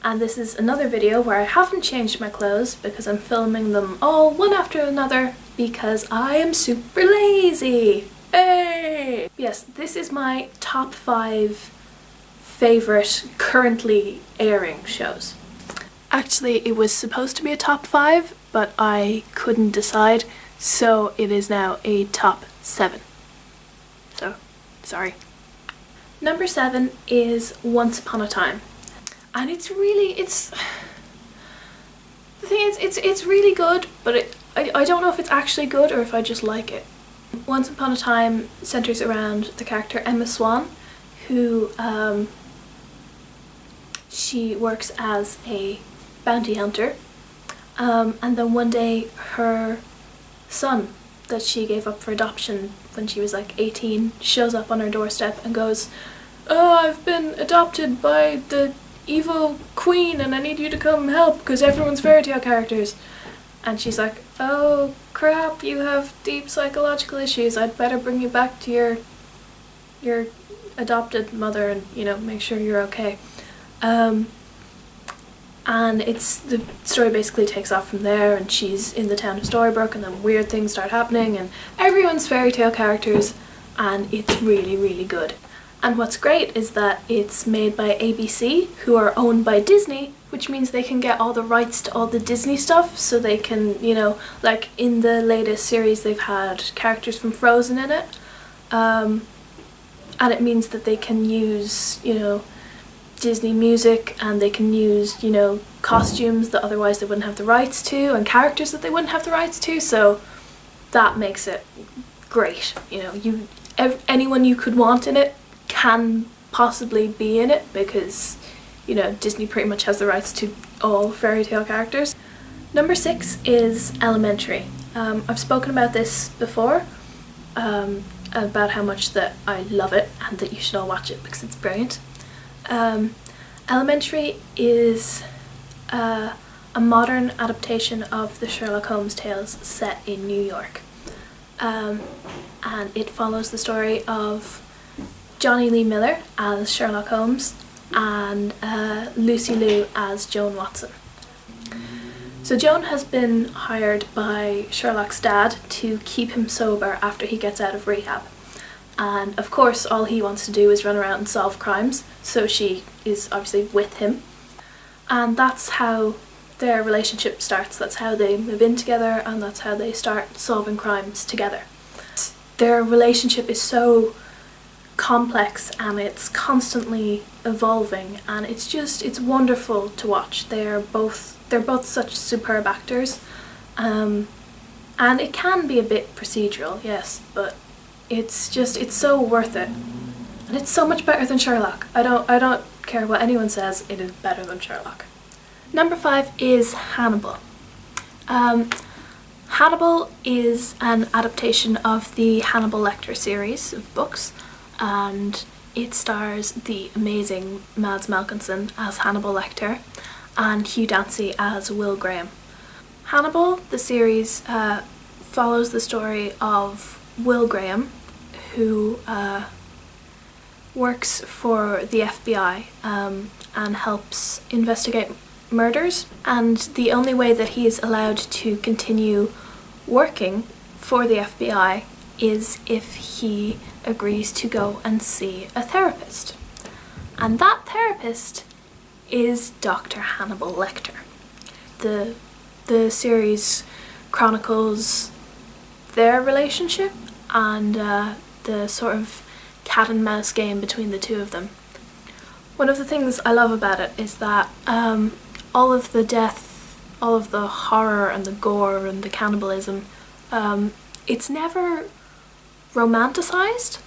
and this is another video where I haven't changed my clothes because I'm filming them all one after another because I am super lazy. Hey! Yes, this is my top 5 favourite currently airing shows. Actually, it was supposed to be a top 5, but I couldn't decide, so it is now a top 7. So, sorry. Number 7 is Once Upon a Time. And it's really good, but I don't know if it's actually good or if I just like it. Once Upon a Time centres around the character Emma Swan, who she works as a bounty hunter, and then one day her son that she gave up for adoption when she was like 18 shows up on her doorstep and goes, "Oh, I've been adopted by the evil queen and I need you to come help because everyone's fairy tale characters." And she's like, "Oh crap, you have deep psychological issues. I'd better bring you back to your adopted mother and, you know, make sure you're okay." And the story basically takes off from there, and she's in the town of Storybrooke and then weird things start happening and everyone's fairy tale characters, and it's really, really good. And what's great is that it's made by ABC, who are owned by Disney, which means they can get all the rights to all the Disney stuff, so they can, you know, like in the latest series they've had characters from Frozen in it, and it means that they can use, you know, Disney music, and they can use, you know, costumes that otherwise they wouldn't have the rights to, and characters that they wouldn't have the rights to, so that makes it great. You know, anyone you could want in it can possibly be in it because, you know, Disney pretty much has the rights to all fairy tale characters. Number 6 is Elementary. I've spoken about this before, about how much that I love it and that you should all watch it because it's brilliant. Elementary is a modern adaptation of the Sherlock Holmes tales set in New York, and it follows the story of Johnny Lee Miller as Sherlock Holmes and Lucy Liu as Joan Watson. So Joan has been hired by Sherlock's dad to keep him sober after he gets out of rehab. And of course all he wants to do is run around and solve crimes, so she is obviously with him. And that's how their relationship starts, that's how they move in together, and that's how they start solving crimes together. Their relationship is so complex and it's constantly evolving, and it's wonderful to watch. They're both such superb actors, and it can be a bit procedural, yes, but it's so worth it, and it's so much better than Sherlock. I don't care what anyone says, it is better than Sherlock. Number 5 is Hannibal. Hannibal is an adaptation of the Hannibal Lecter series of books, and it stars the amazing Mads Mikkelsen as Hannibal Lecter and Hugh Dancy as Will Graham. Hannibal, the series, follows the story of Will Graham, who works for the FBI and helps investigate murders, and the only way that he is allowed to continue working for the FBI is if he agrees to go and see a therapist. And that therapist is Dr. Hannibal Lecter. The series chronicles their relationship and the sort of cat and mouse game between the two of them. One of the things I love about it is that all of the death, all of the horror and the gore and the cannibalism, it's never romanticized.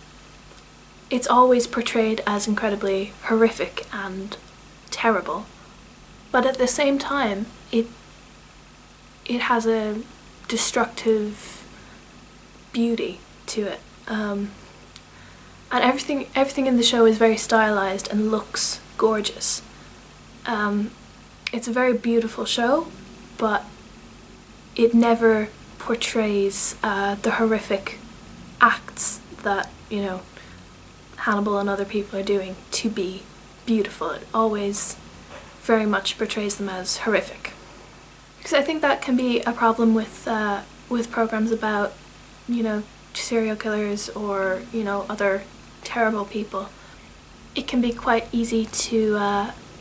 It's always portrayed as incredibly horrific and terrible, but at the same time it has a destructive beauty to it, and everything in the show is very stylized and looks gorgeous. It's a very beautiful show, but it never portrays the horrific acts that, you know, Hannibal and other people are doing to be beautiful. It always very much portrays them as horrific. Because I think that can be a problem with programs about, you know, serial killers or, you know, other terrible people. It can be quite easy to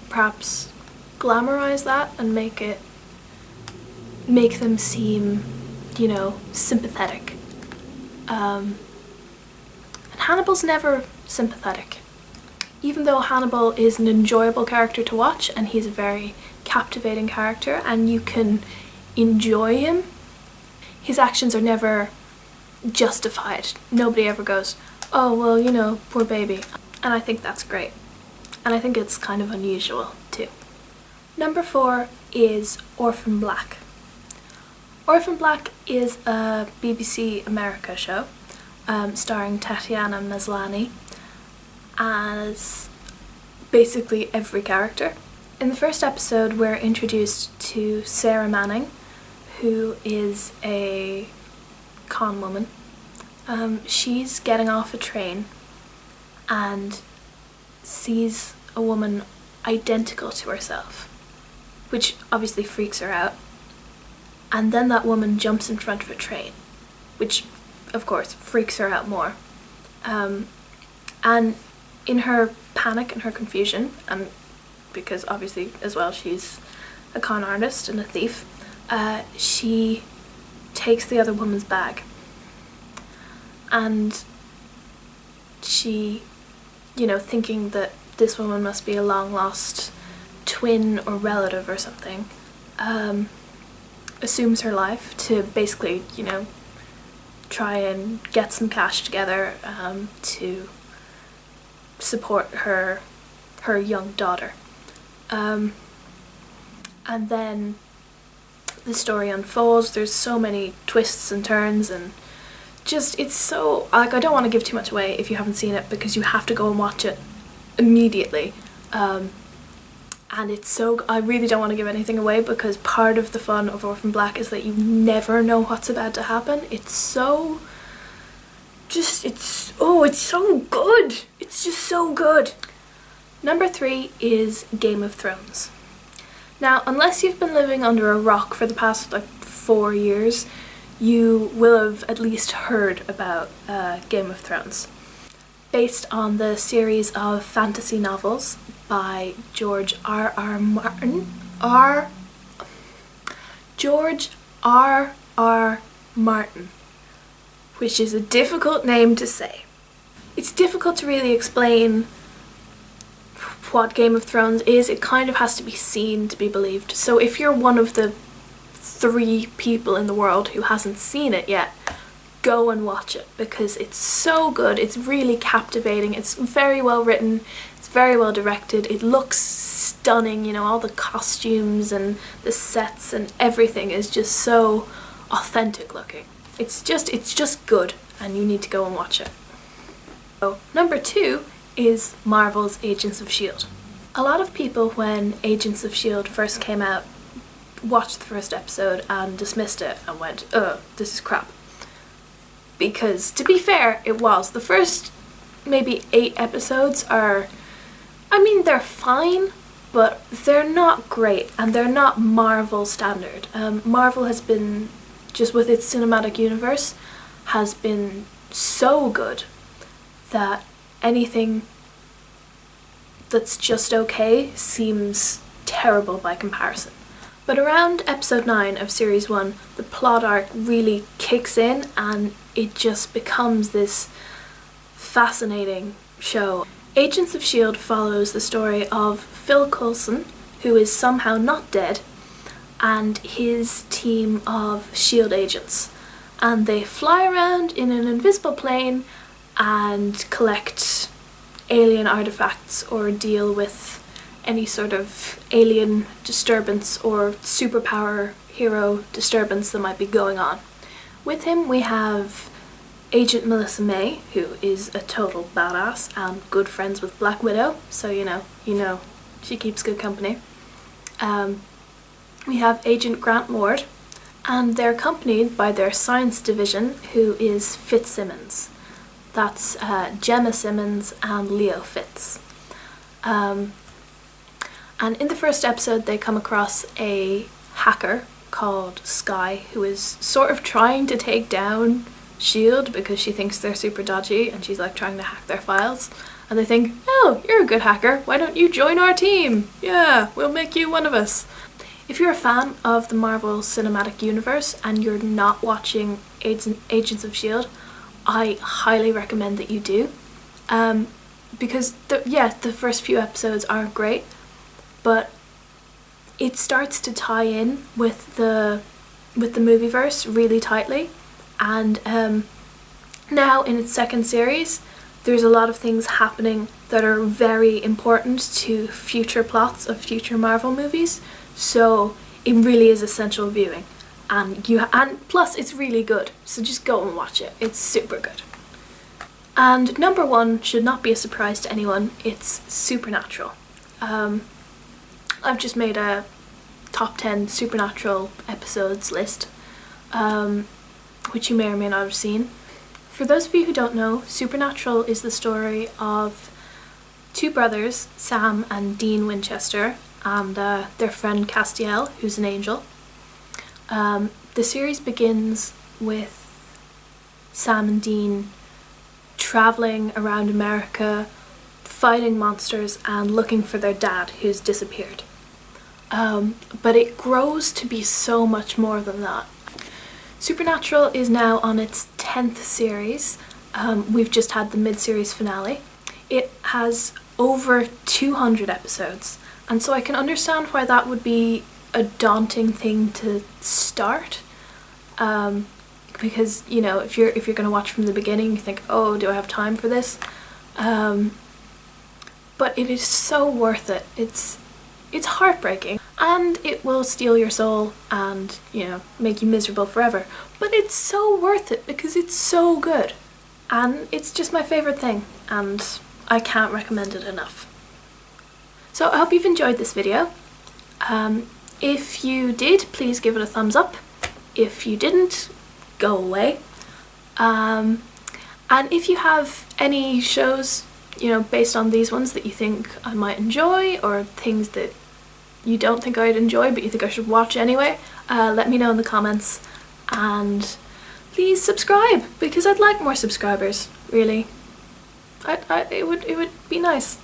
perhaps glamorize that and make them seem, you know, sympathetic. And Hannibal's never sympathetic. Even though Hannibal is an enjoyable character to watch and he's a very captivating character and you can enjoy him, his actions are never justified. Nobody ever goes, oh well, you know, poor baby. And I think that's great. And I think it's kind of unusual too. Number 4 is Orphan Black. Orphan Black is a BBC America show starring Tatiana Maslany as basically every character. In the first episode we're introduced to Sarah Manning, who is a con woman. She's getting off a train and sees a woman identical to herself, which obviously freaks her out. And then that woman jumps in front of a train, which of course freaks her out more. And in her panic and her confusion, and because obviously as well she's a con artist and a thief, she takes the other woman's bag. And she, you know, thinking that this woman must be a long lost twin or relative or something, assumes her life to basically, you know, try and get some cash together to support her young daughter. And then the story unfolds. There's so many twists and turns, and just, it's so, like, I don't want to give too much away if you haven't seen it, because you have to go and watch it immediately. And it's so, I really don't want to give anything away, because part of the fun of Orphan Black is that you never know what's about to happen. It's so, just, it's so good. It's just so good. Number 3 is Game of Thrones. Now, unless you've been living under a rock for the past, like, 4 years, you will have at least heard about Game of Thrones. Based on the series of fantasy novels by George R.R. Martin, which is a difficult name to say. It's difficult to really explain what Game of Thrones is. It kind of has to be seen to be believed. So if you're one of the 3 people in the world who hasn't seen it yet, go and watch it, because it's so good. It's really captivating. It's very well written. It's very well directed. It looks stunning, you know, all the costumes and the sets and everything is just so authentic looking. It's just good, and you need to go and watch it. So, number 2 is Marvel's Agents of S.H.I.E.L.D. A lot of people, when Agents of S.H.I.E.L.D. first came out, watched the first episode and dismissed it and went, this is crap. Because, to be fair, it was. The first maybe 8 episodes are, I mean, they're fine, but they're not great, and they're not Marvel standard. Marvel has been, just with its cinematic universe, has been so good that anything that's just okay seems terrible by comparison. But around episode 9 of series 1, the plot arc really kicks in and it just becomes this fascinating show. Agents of S.H.I.E.L.D. follows the story of Phil Coulson, who is somehow not dead, and his team of S.H.I.E.L.D. agents. And they fly around in an invisible plane and collect alien artifacts or deal with any sort of alien disturbance or superpower hero disturbance that might be going on. With him we have Agent Melissa May, who is a total badass and good friends with Black Widow, so you know, she keeps good company. We have Agent Grant Ward, and they're accompanied by their science division, who is Fitzsimmons. That's Gemma Simmons and Leo Fitz. And in the first episode they come across a hacker called Sky who is sort of trying to take down S.H.I.E.L.D. because she thinks they're super dodgy and she's like trying to hack their files. And they think, oh, you're a good hacker, why don't you join our team? Yeah, we'll make you one of us. If you're a fan of the Marvel Cinematic Universe and you're not watching Agents of S.H.I.E.L.D., I highly recommend that you do. Because the first few episodes aren't great, but it starts to tie in with the movieverse really tightly, and now in its second series there's a lot of things happening that are very important to future plots of future Marvel movies, so it really is essential viewing, and plus it's really good, so just go and watch it. It's super good. And number one should not be a surprise to anyone, it's Supernatural. I've just made a top 10 Supernatural episodes list, which you may or may not have seen. For those of you who don't know, Supernatural is the story of two brothers, Sam and Dean Winchester, and their friend Castiel, who's an angel. The series begins with Sam and Dean travelling around America, fighting monsters and looking for their dad who's disappeared. But it grows to be so much more than that. Supernatural is now on its 10th series. We've just had the mid-series finale. It has over 200 episodes, and so I can understand why that would be a daunting thing to start. Because, you know, if you're going to watch from the beginning, you think, oh, do I have time for this? But it is so worth it. It's heartbreaking, and it will steal your soul and, you know, make you miserable forever. But it's so worth it because it's so good. And it's just my favourite thing, and I can't recommend it enough. So I hope you've enjoyed this video. If you did, please give it a thumbs up. If you didn't, go away. And if you have any shows, you know, based on these ones that you think I might enjoy, or things that you don't think I'd enjoy but you think I should watch anyway, let me know in the comments, and please subscribe because I'd like more subscribers, really. It would be nice.